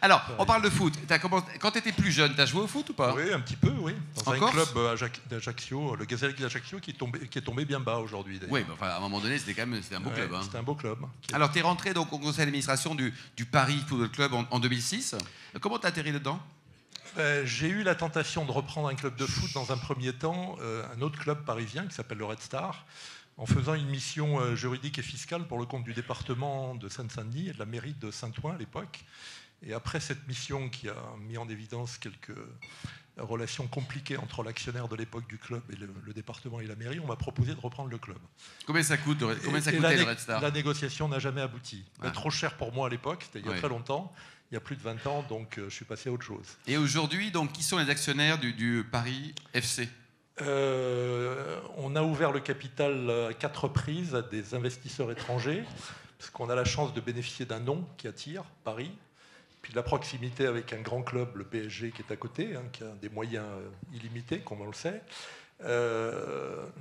Alors, on parle de foot. Quand tu étais plus jeune, tu as joué au foot ou pas? Oui, un petit peu, oui. Dans En un Corse club d'Ajaccio, le Gazelle d'Ajaccio, qui est tombé bien bas aujourd'hui. Oui, mais enfin, à un moment donné, c'était un beau club. Hein. C'était un beau club. Alors, tu es rentré donc, au conseil d'administration du Paris Football Club en 2006. Comment tu as atterri dedans? J'ai eu la tentation de reprendre un club de foot dans un premier temps, un autre club parisien qui s'appelle le Red Star, en faisant une mission juridique et fiscale pour le compte du département de Seine-Saint-Denis et de la mairie de Saint-Ouen à l'époque. Et après cette mission qui a mis en évidence quelques relations compliquées entre l'actionnaire de l'époque du club et le département et la mairie, on m'a proposé de reprendre le club. Combien ça coûtait le Red Star? La négociation n'a jamais abouti. Trop cher pour moi à l'époque, c'était il y a très longtemps. Il y a plus de 20 ans, donc je suis passé à autre chose. Et aujourd'hui, donc, qui sont les actionnaires du Paris FC? On a ouvert le capital à 4 reprises à des investisseurs étrangers, parce qu'on a la chance de bénéficier d'un nom qui attire, Paris, puis de la proximité avec un grand club, le PSG, qui est à côté, qui a des moyens illimités, comme on le sait.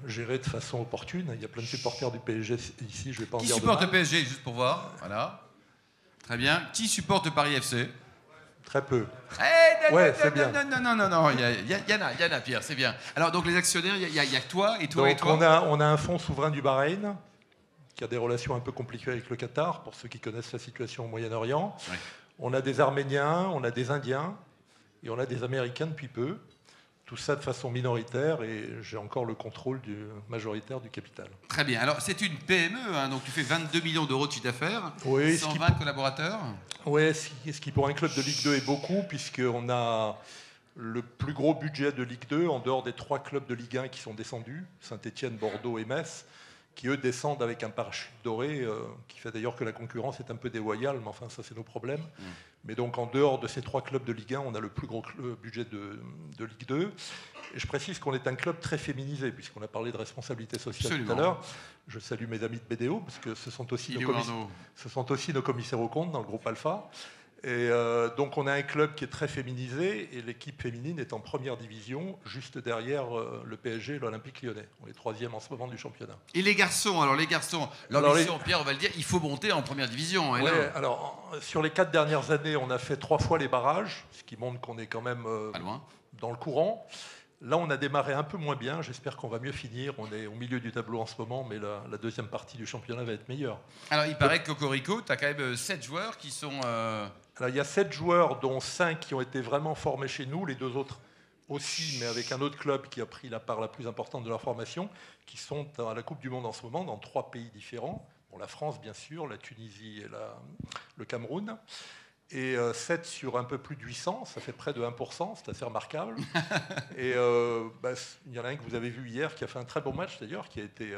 Géré de façon opportune. Il y a plein de supporters du PSG ici, je ne vais pas en dire de mal. Qui supporte le PSG, juste pour voir? Voilà. Très bien. Qui supporte le Paris FC? Très peu. C'est bien. Non, il y en a, Pierre, c'est bien. Alors, donc, les actionnaires, il y a que toi et toi donc, et toi. On a un fonds souverain du Bahreïn, qui a des relations un peu compliquées avec le Qatar, pour ceux qui connaissent la situation au Moyen-Orient. Oui. On a des Arméniens, on a des Indiens, et on a des Américains depuis peu. Tout ça de façon minoritaire, et j'ai encore le contrôle majoritaire du capital. Très bien. Alors, c'est une PME, donc tu fais 22 millions d'euros de chiffre d'affaires, oui, 120 collaborateurs. Oui, ce qui pour un club de Ligue 2 est beaucoup, puisqu'on a le plus gros budget de Ligue 2, en dehors des 3 clubs de Ligue 1 qui sont descendus, Saint-Étienne, Bordeaux et Metz, qui eux descendent avec un parachute doré, qui fait d'ailleurs que la concurrence est un peu déloyale, mais enfin ça c'est nos problèmes. Mais donc en dehors de ces 3 clubs de Ligue 1, on a le plus gros budget de Ligue 2. Et je précise qu'on est un club très féminisé, puisqu'on a parlé de responsabilité sociale tout à l'heure. Je salue mes amis de BDO, parce que ce sont aussi nos commissaires aux comptes dans le groupe Alpha. Et donc on a un club qui est très féminisé, et l'équipe féminine est en première division, juste derrière le PSG et l'Olympique Lyonnais. On est 3e en ce moment du championnat. Et les garçons, l'ambition, Pierre, on va le dire, il faut monter en première division. Oui, alors sur les 4 dernières années, on a fait 3 fois les barrages, ce qui montre qu'on est quand même dans le courant. Là, on a démarré un peu moins bien. J'espère qu'on va mieux finir. On est au milieu du tableau en ce moment, mais la deuxième partie du championnat va être meilleure. Alors, il paraît que Cocorico, tu as quand même 7 joueurs qui sont... Alors, il y a 7 joueurs, dont 5 qui ont été vraiment formés chez nous. Les 2 autres aussi, mais avec un autre club qui a pris la part la plus importante de leur formation, qui sont à la Coupe du Monde en ce moment, dans 3 pays différents. Bon, la France, bien sûr, la Tunisie et le Cameroun. Et 7 sur un peu plus de 800, ça fait près de 1%, c'est assez remarquable. Et il y en a un que vous avez vu hier qui a fait un très bon match d'ailleurs, qui a été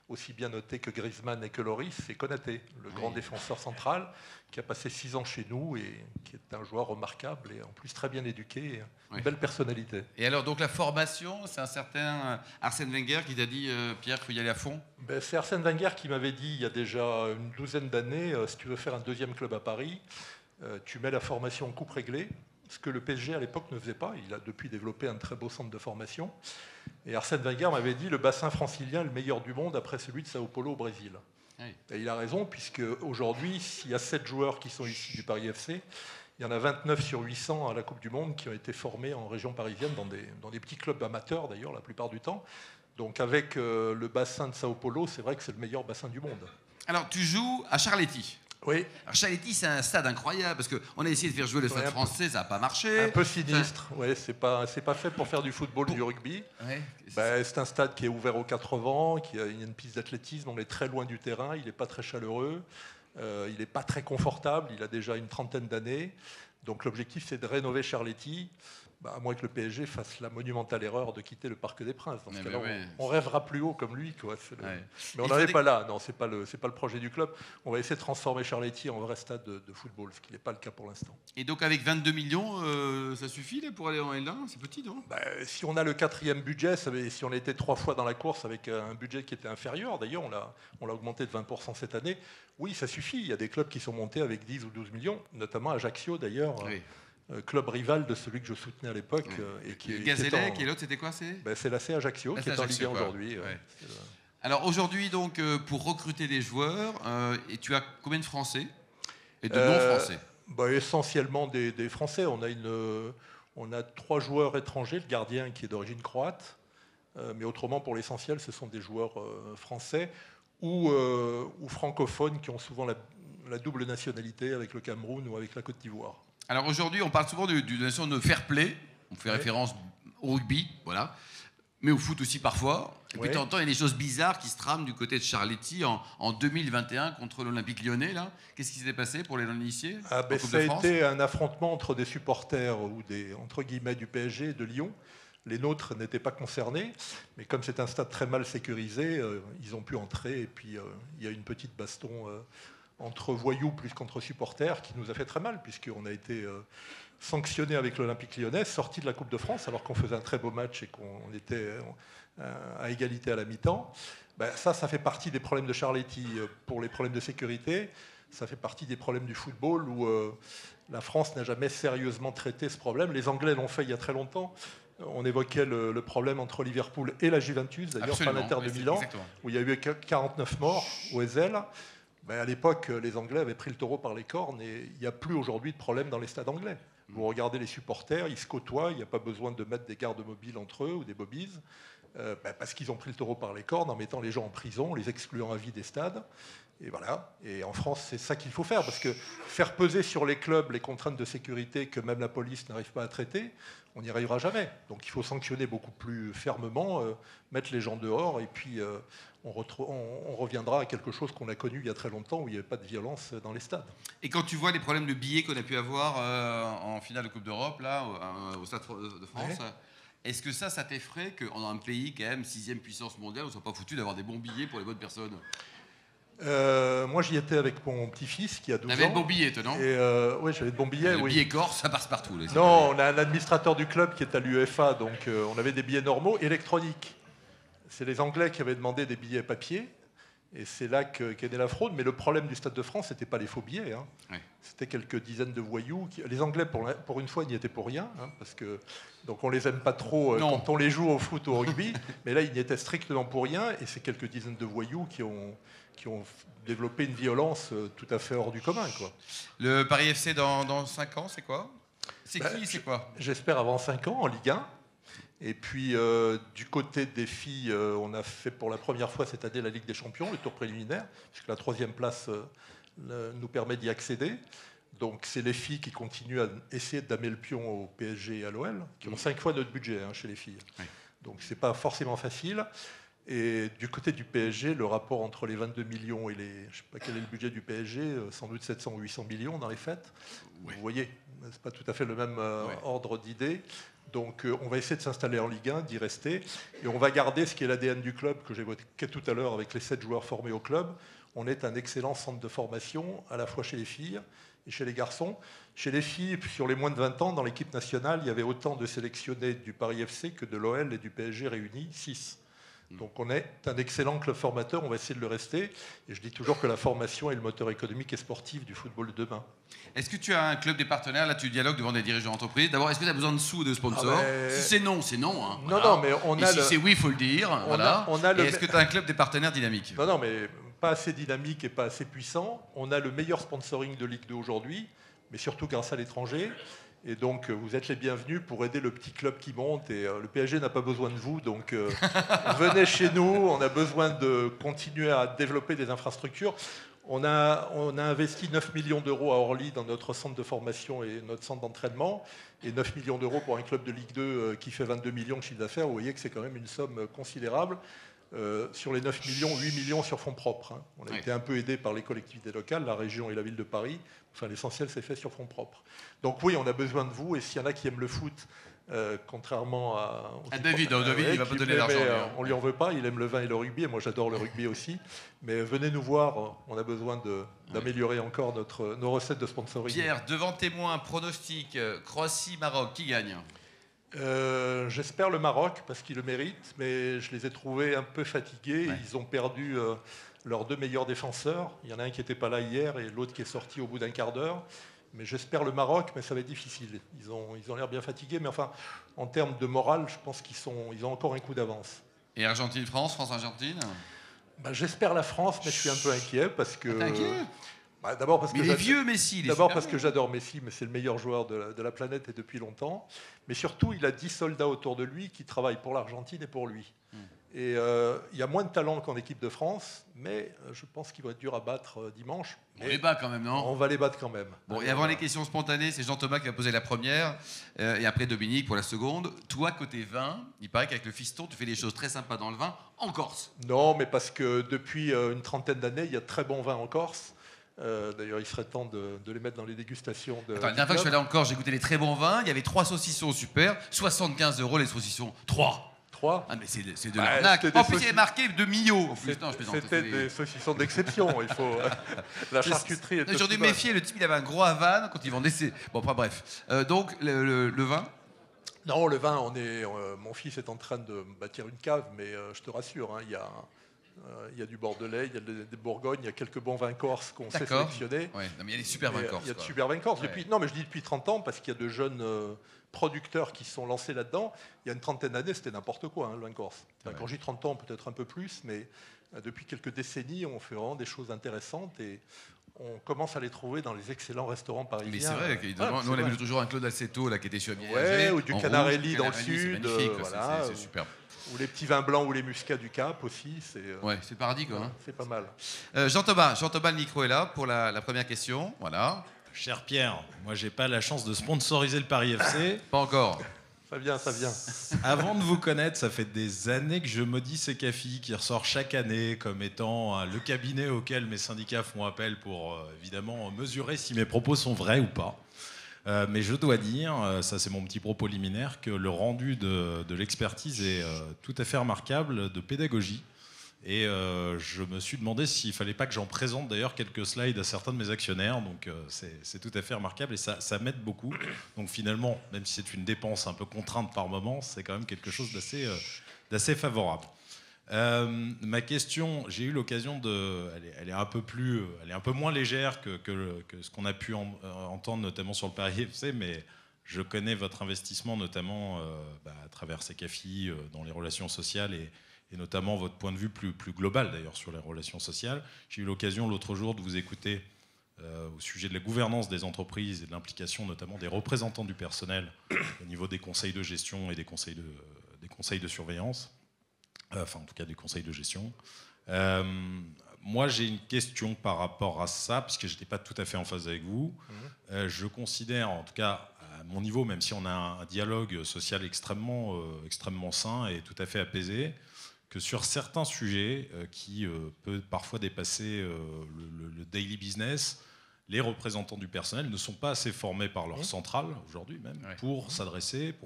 aussi bien noté que Griezmann et que Lloris, c'est Konaté, le grand défenseur central, qui a passé 6 ans chez nous et qui est un joueur remarquable et en plus très bien éduqué, une belle personnalité. Et alors donc la formation, c'est un certain Arsène Wenger qui t'a dit Pierre, qu'il faut y aller à fond? C'est Arsène Wenger qui m'avait dit il y a déjà une douzaine d'années, si tu veux faire un deuxième club à Paris, tu mets la formation en coupe réglée, ce que le PSG à l'époque ne faisait pas. Il a depuis développé un très beau centre de formation. Et Arsène Wenger m'avait dit le bassin francilien est le meilleur du monde après celui de Sao Paulo au Brésil. Oui. Et il a raison, puisque aujourd'hui, s'il y a 7 joueurs qui sont issus du Paris FC, il y en a 29 sur 800 à la Coupe du Monde qui ont été formés en région parisienne, dans des petits clubs amateurs d'ailleurs la plupart du temps. Donc avec le bassin de Sao Paulo, c'est vrai que c'est le meilleur bassin du monde. Alors tu joues à Charletti. Oui. Alors Charletti, c'est un stade incroyable parce qu'on a essayé de faire jouer le stade français, ça n'a pas marché. Un peu sinistre, c'est pas fait pour faire du football, du rugby. Ouais, c'est un stade qui est ouvert aux 4 vents, il y a une piste d'athlétisme, on est très loin du terrain, il n'est pas très chaleureux, il n'est pas très confortable, il a déjà une trentaine d'années. Donc l'objectif, c'est de rénover Charletti. À moins que le PSG fasse la monumentale erreur de quitter le Parc des Princes. Dans ce cas-là, on rêvera plus haut comme lui. Mais on n'en est pas là. Non, c'est pas le projet du club. On va essayer de transformer Charletti en vrai stade de football, ce qui n'est pas le cas pour l'instant. Et donc avec 22 millions, ça suffit là, pour aller en L1? C'est petit, non? Si on a le 4e budget, si on était 3 fois dans la course avec un budget qui était inférieur, d'ailleurs on l'a augmenté de 20% cette année, oui, ça suffit. Il y a des clubs qui sont montés avec 10 ou 12 millions, notamment Ajaccio d'ailleurs. Oui. Club rival de celui que je soutenais à l'époque. Et Gazelle, qui est l'autre, c'était quoi? C'est l'AC Ajaccio, qui est en Ligue 1 aujourd'hui. Alors aujourd'hui, donc, pour recruter des joueurs, et tu as combien de Français et de non-Français? Essentiellement des Français. On a 3 joueurs étrangers, le gardien qui est d'origine croate, mais autrement, pour l'essentiel, ce sont des joueurs français ou francophones qui ont souvent la double nationalité avec le Cameroun ou avec la Côte d'Ivoire. Alors aujourd'hui, on parle souvent d'une notion de fair play. On fait référence au rugby, voilà. Mais au foot aussi parfois. Et puis de temps en temps, il y a des choses bizarres qui se trament du côté de Charletti en 2021 contre l'Olympique Lyonnais. Qu'est-ce qui s'était passé pour les non-initiés Ça a été un affrontement entre des supporters ou entre guillemets du PSG et de Lyon. Les nôtres n'étaient pas concernés, mais comme c'est un stade très mal sécurisé, ils ont pu entrer. Et puis il y a une petite baston entre voyous plus qu'entre supporters qui nous a fait très mal, puisqu'on a été sanctionné avec l'Olympique Lyonnais, sorti de la Coupe de France, alors qu'on faisait un très beau match et qu'on était à égalité à la mi-temps. Ça fait partie des problèmes de Charletti pour les problèmes de sécurité. Ça fait partie des problèmes du football où la France n'a jamais sérieusement traité ce problème. Les Anglais l'ont fait il y a très longtemps. On évoquait le problème entre Liverpool et la Juventus, d'ailleurs pas l'Inter de Milan, où il y a eu 49 morts au Ezel. À l'époque, les Anglais avaient pris le taureau par les cornes et il n'y a plus aujourd'hui de problème dans les stades anglais. Vous regardez les supporters, ils se côtoient, il n'y a pas besoin de mettre des gardes mobiles entre eux ou des bobbies, parce qu'ils ont pris le taureau par les cornes en mettant les gens en prison, les excluant à vie des stades. Et voilà. Et en France, c'est ça qu'il faut faire, parce que faire peser sur les clubs les contraintes de sécurité que même la police n'arrive pas à traiter, on n'y arrivera jamais. Donc il faut sanctionner beaucoup plus fermement, mettre les gens dehors, et puis on reviendra à quelque chose qu'on a connu il y a très longtemps, où il n'y avait pas de violence dans les stades. Et quand tu vois les problèmes de billets qu'on a pu avoir en finale de Coupe d'Europe, là, au Stade de France, est-ce que ça t'effraie qu'en un pays, quand même, 6e puissance mondiale, on ne soit pas foutu d'avoir des bons billets pour les bonnes personnes? Moi, j'y étais avec mon petit-fils qui a 12 ans. T'avais de bons billets, toi, non? Oui, j'avais de bons billets. Le billet corse, ça passe partout. Là, non, on a un administrateur du club qui est à l'UEFA, donc on avait des billets normaux électroniques. C'est les Anglais qui avaient demandé des billets papier, et c'est là qu'est née la fraude. Mais le problème du Stade de France, c'était pas les faux billets. C'était quelques dizaines de voyous. Les Anglais, pour une fois, n'y étaient pour rien, parce que donc on les aime pas trop quand on les joue au foot ou au rugby. Mais là, ils n'y étaient strictement pour rien, et c'est quelques dizaines de voyous qui ont développé une violence tout à fait hors du commun, quoi. Le Paris FC dans 5 ans, c'est quoi? C'est quoi? J'espère avant 5 ans en Ligue 1. Et puis du côté des filles, on a fait pour la première fois cette année la Ligue des Champions, le tour préliminaire, puisque la 3e place nous permet d'y accéder. Donc c'est les filles qui continuent à essayer de damer le pion au PSG et à l'OL, qui ont 5 fois notre budget chez les filles. Oui. Donc c'est pas forcément facile. Et du côté du PSG, le rapport entre les 22 millions et les... Je ne sais pas quel est le budget du PSG, sans doute 700 ou 800 millions dans les faits. Oui. Vous voyez, ce n'est pas tout à fait le même ordre d'idée. Donc on va essayer de s'installer en Ligue 1, d'y rester. Et on va garder ce qui est l'ADN du club, que j'évoquais tout à l'heure avec les 7 joueurs formés au club. On est un excellent centre de formation, à la fois chez les filles et chez les garçons. Chez les filles, sur les moins de 20 ans, dans l'équipe nationale, il y avait autant de sélectionnés du Paris FC que de l'OL et du PSG réunis, 6. Donc on est un excellent club formateur, on va essayer de le rester. Et je dis toujours que la formation est le moteur économique et sportif du football de demain. Est-ce que tu as un club des partenaires? Là, tu dialogues devant des dirigeants d'entreprise. D'abord, est-ce que tu as besoin de sous, de sponsors? Si c'est non, c'est non. Non, mais on a si c'est oui, il faut le dire. Et est-ce que tu as un club des partenaires dynamique? Non, mais pas assez dynamique et pas assez puissant. On a le meilleur sponsoring de Ligue 2 aujourd'hui, mais surtout grâce à l'étranger. Et donc, vous êtes les bienvenus pour aider le petit club qui monte. Et le PSG n'a pas besoin de vous. Donc, venez chez nous. On a besoin de continuer à développer des infrastructures. On a investi 9 millions d'euros à Orly dans notre centre de formation et notre centre d'entraînement. Et 9 millions d'euros pour un club de Ligue 2 qui fait 22 millions de chiffre d'affaires. Vous voyez que c'est quand même une somme considérable. Sur les 9 millions, 8 millions sur fonds propres. On a été un peu aidé par les collectivités locales, la région et la ville de Paris. Enfin, l'essentiel, c'est fait sur fonds propres. Donc oui, on a besoin de vous. Et s'il y en a qui aiment le foot, contrairement à David, David, il va pas donner l'argent. On lui en veut pas. Il aime le vin et le rugby. Et moi, j'adore le rugby aussi. Mais venez nous voir. On a besoin d'améliorer encore nos recettes de sponsoring. Pierre, devant témoin, pronostic, Croatie-Maroc, qui gagne? J'espère le Maroc parce qu'ils le méritent, mais je les ai trouvés un peu fatigués. Ouais. Ils ont perdu leurs 2 meilleurs défenseurs. Il y en a un qui n'était pas là hier et l'autre qui est sorti au bout d'un quart d'heure. Mais j'espère le Maroc, mais ça va être difficile. Ils ont l'air bien fatigués, mais enfin, en termes de morale, je pense qu'ils ont encore un coup d'avance. Et Argentine-France, France-Argentine? J'espère la France, mais je suis un peu inquiet parce que... T'es inquiet? D'abord parce Mais que il est vieux, Messi. D'abord parce que j'adore Messi, mais c'est le meilleur joueur de la planète et depuis longtemps. Mais surtout, il a 10 soldats autour de lui qui travaillent pour l'Argentine et pour lui. Et il y a moins de talent qu'en équipe de France, mais je pense qu'il va être dur à battre dimanche. On les bat quand même, non? On va les battre quand même. Bon, et avant les questions spontanées, c'est Jean-Thomas qui va poser la première, et après Dominique pour la seconde. Toi, côté vin, il paraît qu'avec le fiston, tu fais des choses très sympas dans le vin en Corse. Non, mais parce que depuis une trentaine d'années, il y a de très bons vins en Corse. D'ailleurs, il serait temps de les mettre dans les dégustations. Attends, la dernière fois que je suis allé en Corse, j'ai goûté les très bons vins. Il y avait 3 saucissons super, 75 € les saucissons. 3. Ah, mais c'est de l'arnaque. En plus, il est marqué de Millau. C'était des saucissons d'exception. Il faut la charcuterie. J'aurais dû méfier. Le type, il avait un gros Havane quand ils vendaient ses. Bon, enfin bref. Donc le vin. Non, le vin, mon fils est en train de bâtir une cave, mais je te rassure, hein, il y a du Bordelais, il y a des Bourgognes, il y a quelques bons vins corses qu'on sait sélectionner. Ouais, mais il y a des super vins corses. Il y a de super vins corses. Non, mais je dis depuis 30 ans, parce qu'il y a de jeunes producteurs qui se sont lancés là-dedans. Il y a une trentaine d'années, c'était n'importe quoi, hein, le vin corse. Quand j'ai 30 ans, peut-être un peu plus, mais depuis quelques décennies, on fait vraiment des choses intéressantes et on commence à les trouver dans les excellents restaurants parisiens. Mais c'est vrai, nous on a vu toujours un Claude Alceto là, qui était sur ou du Canarelli dans le sud. Voilà, c'est superbe. Ou les petits vins blancs ou les muscats du Cap aussi. C'est le paradis quoi. Hein. C'est pas mal. Jean-Thomas, le micro est là pour la première question. Voilà. Cher Pierre, moi j'ai pas la chance de sponsoriser le Paris FC. Pas encore. Ça vient. Avant de vous connaître, ça fait des années que je maudis Secafi qui ressort chaque année comme étant le cabinet auquel mes syndicats font appel pour évidemment mesurer si mes propos sont vrais ou pas. Mais je dois dire, ça c'est mon petit propos liminaire, que le rendu de l'expertise est tout à fait remarquable de pédagogie. Et je me suis demandé s'il ne fallait pas que j'en présente d'ailleurs quelques slides à certains de mes actionnaires. Donc c'est tout à fait remarquable et ça m'aide beaucoup. Donc finalement, même si c'est une dépense un peu contrainte par moment, c'est quand même quelque chose d'assez favorable. Ma question, j'ai eu l'occasion elle est un peu moins légère que ce qu'on a pu entendre notamment sur le Paris FC, mais je connais votre investissement notamment à travers Secafi dans les relations sociales et notamment votre point de vue plus global d'ailleurs sur les relations sociales. J'ai eu l'occasion l'autre jour de vous écouter au sujet de la gouvernance des entreprises et de l'implication notamment des représentants du personnel au niveau des conseils de gestion et des conseils de surveillance. Enfin, en tout cas, du conseil de gestion. Moi, j'ai une question par rapport à ça, parce que je n'étais pas tout à fait en phase avec vous. Je considère, en tout cas, à mon niveau, même si on a un dialogue social extrêmement sain et tout à fait apaisé, que sur certains sujets qui peuvent parfois dépasser le daily business, les représentants du personnel ne sont pas assez formés par leur centrale, aujourd'hui même, pour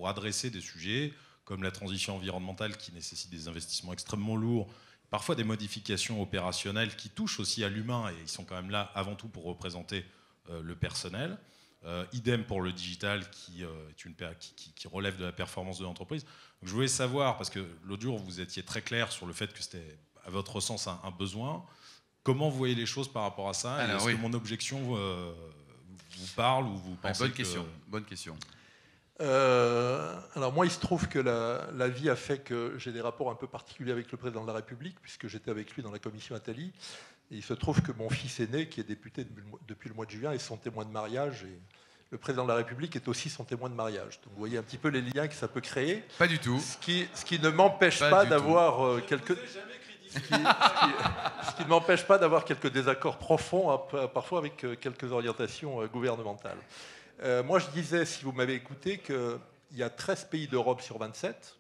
adresser des sujets comme la transition environnementale qui nécessite des investissements extrêmement lourds, parfois des modifications opérationnelles qui touchent aussi à l'humain, et ils sont quand même là avant tout pour représenter le personnel. Idem pour le digital qui relève de la performance de l'entreprise. Donc, je voulais savoir, parce que l'autre jour vous étiez très clair sur le fait que c'était à votre sens un besoin, comment vous voyez les choses par rapport à ça? Est-ce que mon objection vous parle ou vous pensez Bonne question. Alors moi, il se trouve que la vie a fait que j'ai des rapports un peu particuliers avec le président de la République, puisque j'étais avec lui dans la commission Attali. Et il se trouve que mon fils aîné, qui est député depuis le mois de juin, est son témoin de mariage. Et le président de la République est aussi son témoin de mariage. Donc vous voyez un petit peu les liens que ça peut créer. Pas du tout. Ce qui ne m'empêche pas d'avoir quelques... Ce qui ne m'empêche pas d'avoir quelques désaccords profonds, parfois avec quelques orientations gouvernementales. Moi, je disais, si vous m'avez écouté, qu'il y a 13 pays d'Europe sur 27,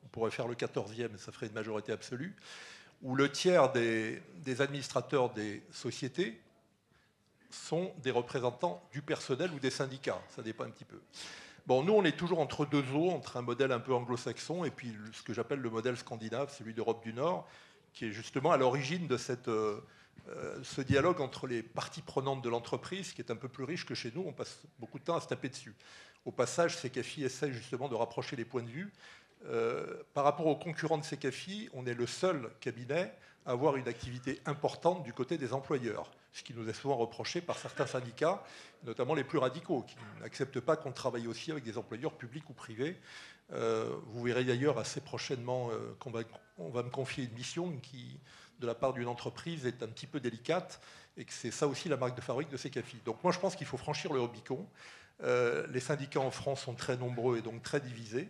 on pourrait faire le 14e, ça ferait une majorité absolue, où le tiers des administrateurs des sociétés sont des représentants du personnel ou des syndicats. Ça dépend un petit peu. Bon, nous, on est toujours entre deux eaux, entre un modèle un peu anglo-saxon et puis ce que j'appelle le modèle scandinave, celui d'Europe du Nord, qui est justement à l'origine de ce dialogue entre les parties prenantes de l'entreprise, qui est un peu plus riche que chez nous. On passe beaucoup de temps à se taper dessus. Au passage, Secafi essaie justement de rapprocher les points de vue. Par rapport aux concurrents de Secafi, on est le seul cabinet à avoir une activité importante du côté des employeurs, ce qui nous est souvent reproché par certains syndicats, notamment les plus radicaux, qui n'acceptent pas qu'on travaille aussi avec des employeurs publics ou privés. Vous verrez d'ailleurs assez prochainement qu'on va me confier une mission qui de la part d'une entreprise est un petit peu délicate et que c'est ça aussi la marque de fabrique de Secafi. Donc moi je pense qu'il faut franchir le Rubicon. Les syndicats en France sont très nombreux et donc très divisés.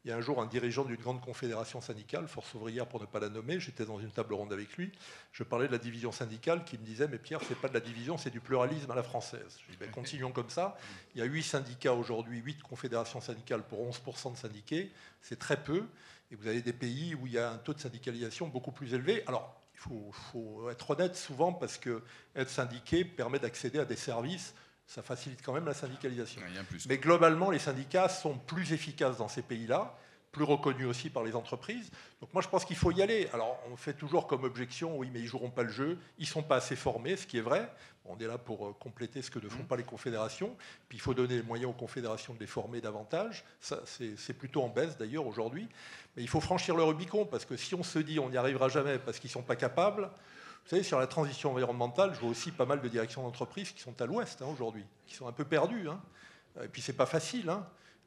Il y a un jour un dirigeant d'une grande confédération syndicale, Force ouvrière pour ne pas la nommer, j'étais dans une table ronde avec lui, je parlais de la division syndicale qui me disait « Mais Pierre, c'est pas de la division, c'est du pluralisme à la française ». Je dis ben, « Continuons comme ça ». Il y a 8 syndicats aujourd'hui, 8 confédérations syndicales pour 11% de syndiqués, c'est très peu. Et vous avez des pays où il y a un taux de syndicalisation beaucoup plus élevé. Alors, il faut être honnête souvent parce que être syndiqué permet d'accéder à des services. Ça facilite quand même la syndicalisation. Mais globalement, les syndicats sont plus efficaces dans ces pays-là, plus reconnus aussi par les entreprises. Donc moi, je pense qu'il faut y aller. Alors, on fait toujours comme objection, oui, mais ils ne joueront pas le jeu, ils ne sont pas assez formés, ce qui est vrai. On est là pour compléter ce que ne font pas les confédérations. Puis il faut donner les moyens aux confédérations de les former davantage. Ça, c'est plutôt en baisse d'ailleurs aujourd'hui. Mais il faut franchir le Rubicon, parce que si on se dit on n'y arrivera jamais parce qu'ils ne sont pas capables... Vous savez, sur la transition environnementale, je vois aussi pas mal de directions d'entreprises qui sont à l'ouest aujourd'hui, qui sont un peu perdues. Et puis, c'est pas facile.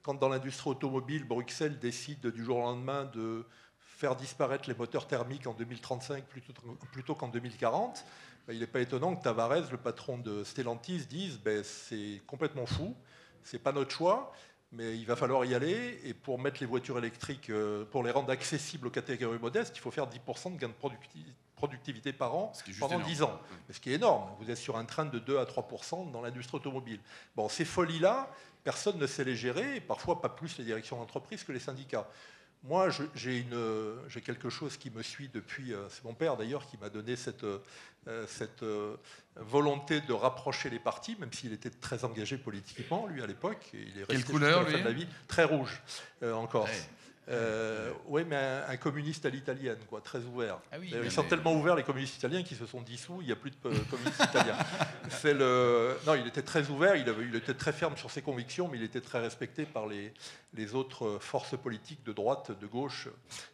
Quand dans l'industrie automobile, Bruxelles décide du jour au lendemain de faire disparaître les moteurs thermiques en 2035 plutôt qu'en 2040, il n'est pas étonnant que Tavares, le patron de Stellantis, dise c'est complètement fou, c'est pas notre choix, mais il va falloir y aller. Et pour mettre les voitures électriques, pour les rendre accessibles aux catégories modestes, il faut faire 10% de gain de productivité par an pendant 10 ans. Ce qui est énorme. Vous êtes sur un train de 2 à 3% dans l'industrie automobile. Bon, ces folies-là, personne ne sait les gérer, et parfois pas plus les directions d'entreprise que les syndicats. Moi, j'ai quelque chose qui me suit depuis... c'est mon père d'ailleurs qui m'a donné cette volonté de rapprocher les partis, même s'il était très engagé politiquement, lui, à l'époque. Il est resté Quelle couleur, jusqu'à la fin de la vie. Très rouge, en Corse. Ouais. Oui, mais un communiste à l'italienne, quoi, très ouvert. Ah oui, ils sont tellement ouverts, les communistes italiens, qu'ils se sont dissous, il n'y a plus de communistes italiens. Non, il était très ouvert, il était très ferme sur ses convictions, mais il était très respecté par les autres forces politiques de droite, de gauche,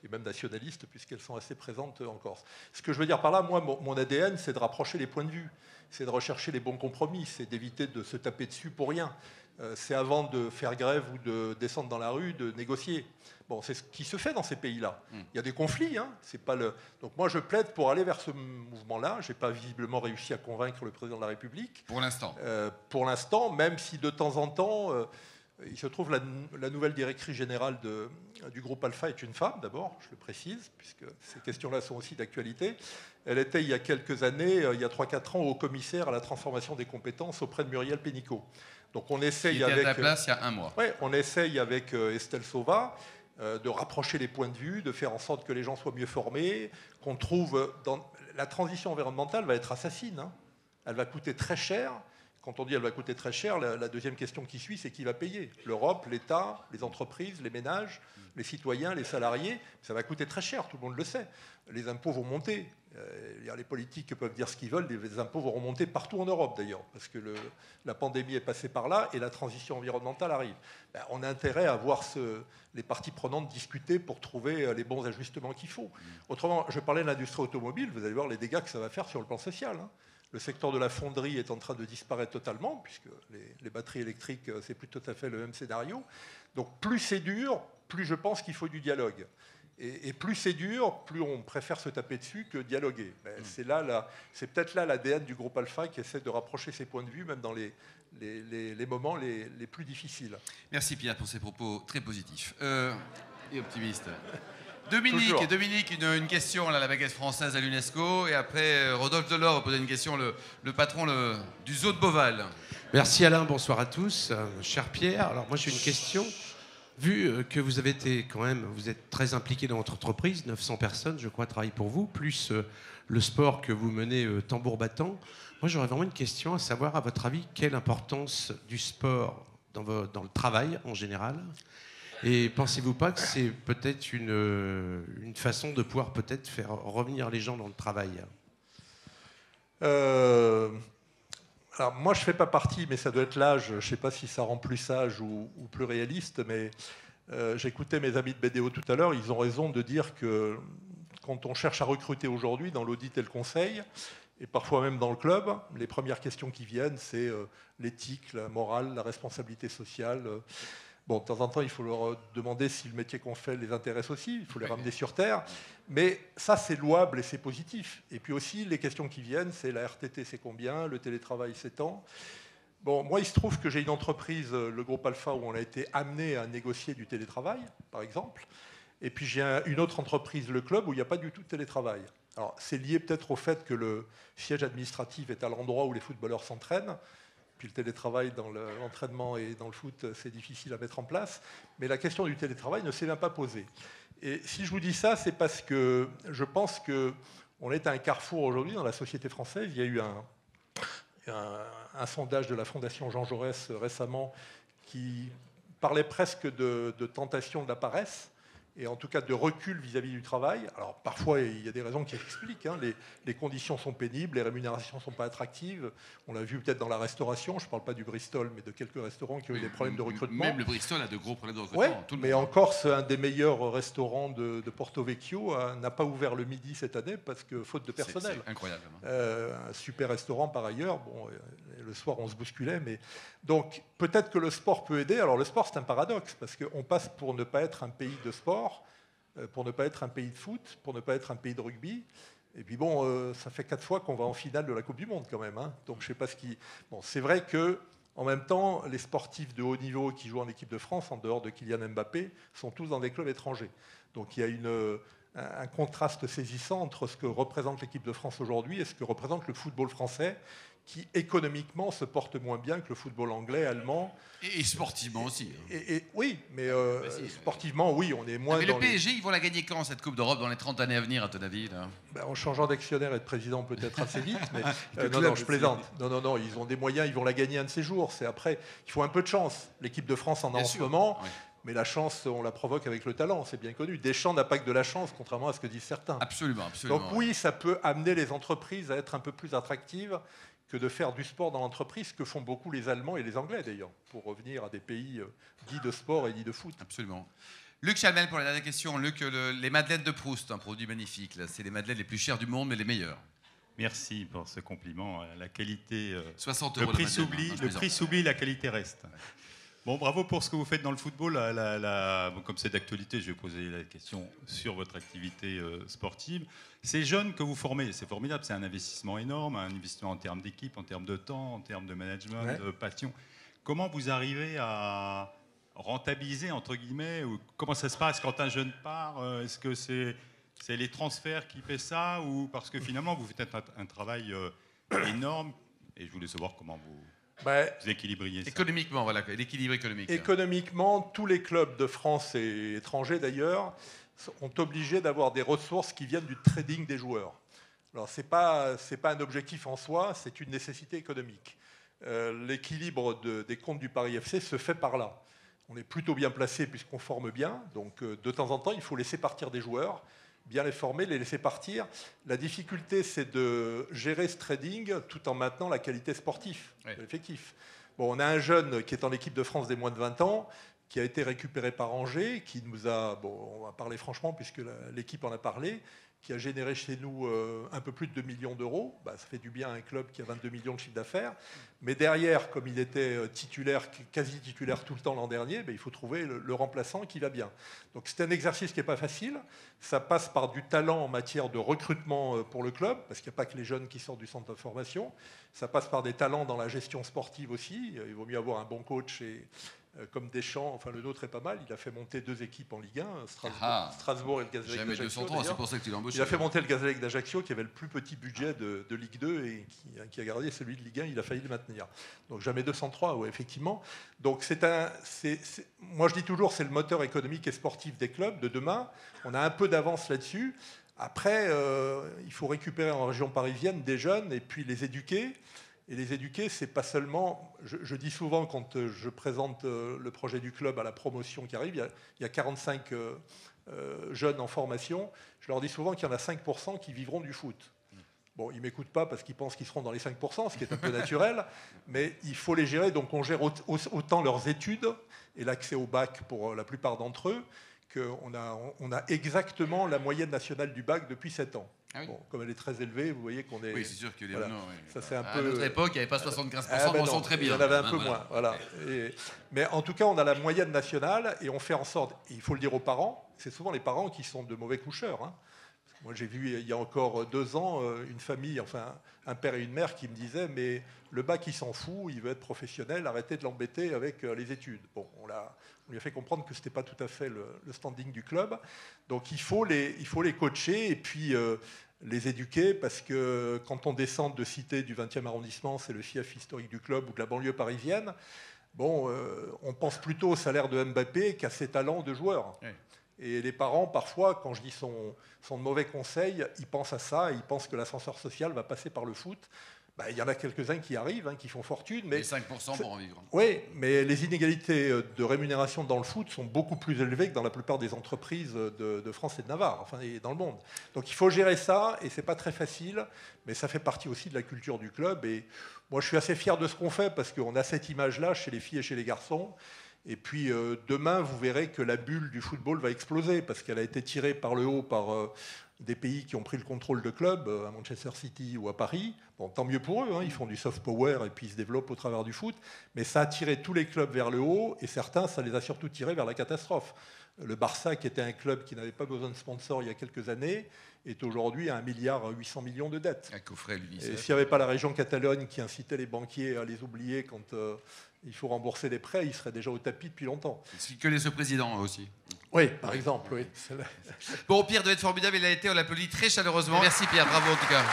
et même nationalistes, puisqu'elles sont assez présentes en Corse. Ce que je veux dire par là, moi, mon ADN, c'est de rapprocher les points de vue, c'est de rechercher les bons compromis, c'est d'éviter de se taper dessus pour rien. C'est avant de faire grève ou de descendre dans la rue, de négocier. Bon, c'est ce qui se fait dans ces pays-là. Il y a des conflits. C'est pas Donc moi, je plaide pour aller vers ce mouvement-là. Je n'ai pas visiblement réussi à convaincre le président de la République. Pour l'instant. Pour l'instant, même si de temps en temps, il se trouve la nouvelle directrice générale du groupe Alpha est une femme, d'abord, je le précise, puisque ces questions-là sont aussi d'actualité. Elle était, il y a quelques années, il y a 3-4 ans, au commissaire à la transformation des compétences auprès de Muriel Pénicaud. Donc on essaye qui était à ta place il y a un mois. Oui, on essaye avec Estelle Sauva de rapprocher les points de vue, de faire en sorte que les gens soient mieux formés, qu'on trouve... La transition environnementale va être assassine. Elle va coûter très cher. Quand on dit elle va coûter très cher, la deuxième question qui suit, c'est qui va payer ? L'Europe, l'État, les entreprises, les ménages, les citoyens, les salariés. Ça va coûter très cher, tout le monde le sait. Les impôts vont monter. Les politiques peuvent dire ce qu'ils veulent, les impôts vont remonter partout en Europe d'ailleurs, parce que la pandémie est passée par là et la transition environnementale arrive. On a intérêt à voir les parties prenantes discuter pour trouver les bons ajustements qu'il faut. Autrement, je parlais de l'industrie automobile, vous allez voir les dégâts que ça va faire sur le plan social. Le secteur de la fonderie est en train de disparaître totalement, puisque les batteries électriques, c'est plus tout à fait le même scénario. Donc plus c'est dur, plus je pense qu'il faut du dialogue. Et plus c'est dur, plus on préfère se taper dessus que dialoguer. C'est peut-être là l'ADN du groupe Alpha qui essaie de rapprocher ses points de vue, même dans les moments les plus difficiles. Merci Pierre pour ces propos très positifs et optimistes. Dominique, une question à la baguette française à l'UNESCO. Et après, Rodolphe Delors va poser une question, le patron du zoo de Beauval. Merci Alain, bonsoir à tous. Cher Pierre, alors moi j'ai une question. Vu que vous êtes très impliqué dans votre entreprise, 900 personnes, je crois, travaillent pour vous, plus le sport que vous menez tambour battant, moi j'aurais vraiment une question à savoir, à votre avis, quelle importance du sport dans le travail en général ? Et pensez-vous pas que c'est peut-être une façon de pouvoir peut-être faire revenir les gens dans le travail ? Alors moi je ne fais pas partie, mais ça doit être l'âge, je ne sais pas si ça rend plus sage ou plus réaliste, mais j'écoutais mes amis de BDO tout à l'heure, ils ont raison de dire que quand on cherche à recruter aujourd'hui dans l'audit et le conseil, et parfois même dans le club, les premières questions qui viennent, c'est l'éthique, la morale, la responsabilité sociale. Bon, de temps en temps, il faut leur demander si le métier qu'on fait les intéresse aussi, il faut les ramener sur Terre. Mais ça, c'est louable et c'est positif. Et puis aussi, les questions qui viennent, c'est la RTT, c'est combien, le télétravail, c'est tant. Bon, moi, il se trouve que j'ai une entreprise, le groupe Alpha, où on a été amené à négocier du télétravail, par exemple. Et puis j'ai une autre entreprise, le club, où il n'y a pas du tout de télétravail. Alors, c'est lié peut-être au fait que le siège administratif est à l'endroit où les footballeurs s'entraînent. Puis le télétravail dans l'entraînement et dans le foot, c'est difficile à mettre en place. Mais la question du télétravail ne s'est même pas posée. Et si je vous dis ça, c'est parce que je pense qu'on est à un carrefour aujourd'hui dans la société française. Il y a eu un sondage de la Fondation Jean Jaurès récemment qui parlait presque de tentation de la paresse, et en tout cas de recul vis-à-vis du travail. Alors parfois, il y a des raisons qui expliquent. Hein. Les conditions sont pénibles, les rémunérations ne sont pas attractives. On l'a vu peut-être dans la restauration. Je ne parle pas du Bristol, mais de quelques restaurants qui ont eu des problèmes de recrutement. Même le Bristol a de gros problèmes de recrutement. Ouais, mais en Corse, un des meilleurs restaurants de Porto Vecchio n'a pas ouvert le midi cette année parce que faute de personnel. C'est incroyable. Un super restaurant par ailleurs. Bon, le soir, on se bousculait. Mais... Donc peut-être que le sport peut aider. Alors le sport, c'est un paradoxe parce qu'on passe pour ne pas être un pays de sport, pour ne pas être un pays de foot, pour ne pas être un pays de rugby. Et puis bon, ça fait 4 fois qu'on va en finale de la Coupe du Monde quand même. Hein. Donc je sais pas ce qui... Bon, c'est vrai que en même temps, les sportifs de haut niveau qui jouent en équipe de France, en dehors de Kylian Mbappé, sont tous dans des clubs étrangers. Donc il y a un contraste saisissant entre ce que représente l'équipe de France aujourd'hui et ce que représente le football français, qui économiquement se porte moins bien que le football anglais, allemand. Et sportivement aussi. Oui, mais sportivement, oui, on est moins. Mais le PSG, ils vont la gagner quand, cette Coupe d'Europe, dans les 30 années à venir, à ton avis là? En changeant d'actionnaire et de président peut-être assez vite, mais non, je plaisante. Non, ils ont des moyens, ils vont la gagner un de ces jours. C'est après, il faut un peu de chance. L'équipe de France en a en ce moment. Oui. Mais la chance, on la provoque avec le talent, c'est bien connu. Deschamps n'a pas que de la chance, contrairement à ce que disent certains. Absolument, absolument. Donc oui, ça peut amener les entreprises à être un peu plus attractives que de faire du sport dans l'entreprise, que font beaucoup les Allemands et les Anglais d'ailleurs, pour revenir à des pays dits de sport et dits de foot. Absolument. Luc Chalmel pour la dernière question. Luc, les madeleines de Proust, un produit magnifique. C'est les madeleines les plus chères du monde, mais les meilleures. Merci pour ce compliment. La qualité... 60 €. Le prix s'oublie, la qualité reste. Bon, bravo pour ce que vous faites dans le football. Bon, comme c'est d'actualité, je vais poser la question sur votre activité sportive. Ces jeunes que vous formez, c'est formidable, c'est un investissement énorme, un investissement en termes d'équipe, en termes de temps, en termes de management, de passion. Comment vous arrivez à rentabiliser, entre guillemets, ou comment ça se passe quand un jeune part? Est-ce que c'est les transferts qui paient ça, ou parce que finalement vous faites un travail énorme, et je voulais savoir comment vous équilibriez ça. Économiquement, voilà, l'équilibre économique. Économiquement, tous les clubs de France et étrangers d'ailleurs sont obligés d'avoir des ressources qui viennent du trading des joueurs. Alors c'est pas un objectif en soi, c'est une nécessité économique. L'équilibre des comptes du Paris FC se fait par là. On est plutôt bien placé puisqu'on forme bien, donc de temps en temps il faut laisser partir des joueurs, bien les former, les laisser partir. La difficulté, c'est de gérer ce trading tout en maintenant la qualité sportive de l'effectif. Bon, on a un jeune qui est en équipe de France des moins de 20 ans, qui a été récupéré par Angers, qui nous a, on va parler franchement puisque l'équipe en a parlé, qui a généré chez nous un peu plus de 2 millions d'euros. Ça fait du bien à un club qui a 22 millions de chiffre d'affaires. Mais derrière, comme il était titulaire, quasi titulaire tout le temps l'an dernier, il faut trouver le remplaçant qui va bien. Donc c'est un exercice qui n'est pas facile. Ça passe par du talent en matière de recrutement pour le club, parce qu'il n'y a pas que les jeunes qui sortent du centre de formation. Ça passe par des talents dans la gestion sportive aussi. Il vaut mieux avoir un bon coach comme Deschamps, enfin le nôtre est pas mal, il a fait monter 2 équipes en Ligue 1, Strasbourg et le Gazélec d'Ajaccio. 203, c'est pour ça que tu l'as embauché. Il a fait monter le Gazélec d'Ajaccio qui avait le plus petit budget de Ligue 2 et qui a gardé celui de Ligue 1, il a failli le maintenir. Donc jamais 203, oui, effectivement. Donc moi je dis toujours, c'est le moteur économique et sportif des clubs de demain. On a un peu d'avance là-dessus. Après, il faut récupérer en région parisienne des jeunes et puis les éduquer. Et les éduquer, c'est pas seulement... Je dis souvent, quand je présente le projet du club à la promotion qui arrive, il y a 45 jeunes en formation. Je leur dis souvent qu'il y en a 5% qui vivront du foot. Bon, ils ne m'écoutent pas parce qu'ils pensent qu'ils seront dans les 5%, ce qui est un peu naturel, mais il faut les gérer. Donc on gère autant leurs études et l'accès au bac pour la plupart d'entre eux, qu'on a exactement la moyenne nationale du bac depuis 7 ans. Ah oui. Bon, comme elle est très élevée, vous voyez qu'on est... Oui, c'est sûr que les voilà. Renault, oui. Ça, c'est un À peu... notre époque, il n'y avait pas 75%, ben on non, sent très bien. Il y en avait un peu Voilà. moins. Voilà. Mais en tout cas, on a la moyenne nationale et on fait en sorte, il faut le dire aux parents, c'est souvent les parents qui sont de mauvais coucheurs. Hein. Moi, j'ai vu il y a encore 2 ans une famille, enfin un père et une mère qui me disaient mais le bac il s'en fout, il veut être professionnel, arrêtez de l'embêter avec les études. Bon, on lui a fait comprendre que ce n'était pas tout à fait le standing du club. Donc il faut les coacher et puis les éduquer parce que quand on descend de cité du 20e arrondissement, c'est le fief historique du club ou de la banlieue parisienne, bon, on pense plutôt au salaire de Mbappé qu'à ses talents de joueur. Oui. Et les parents, parfois, quand je dis sont de mauvais conseils, ils pensent à ça, ils pensent que l'ascenseur social va passer par le foot. Ben, il y en a quelques-uns qui arrivent, qui font fortune. Mais les 5% pour en vivre. Oui, mais les inégalités de rémunération dans le foot sont beaucoup plus élevées que dans la plupart des entreprises de France et de Navarre, enfin, et dans le monde. Donc il faut gérer ça, et c'est pas très facile, mais ça fait partie aussi de la culture du club. Et moi, je suis assez fier de ce qu'on fait, parce qu'on a cette image-là chez les filles et chez les garçons. Et puis demain, vous verrez que la bulle du football va exploser parce qu'elle a été tirée par le haut par des pays qui ont pris le contrôle de clubs, à Manchester City ou à Paris. Bon, tant mieux pour eux, ils font du soft power et puis ils se développent au travers du foot. Mais ça a tiré tous les clubs vers le haut et certains, ça les a surtout tirés vers la catastrophe. Le Barça, qui était un club qui n'avait pas besoin de sponsors il y a quelques années, est aujourd'hui à 1,8 milliard de dettes. Un coffret, l'UNICEF. Et s'il n'y avait pas la région Catalogne qui incitait les banquiers à les oublier quand il faut rembourser les prêts, ils seraient déjà au tapis depuis longtemps. C'est que ce président aussi. Oui, par exemple, oui. Bon, Pierre devait être formidable, il a été, on l'applaudit très chaleureusement. Merci Pierre, bravo en tout cas.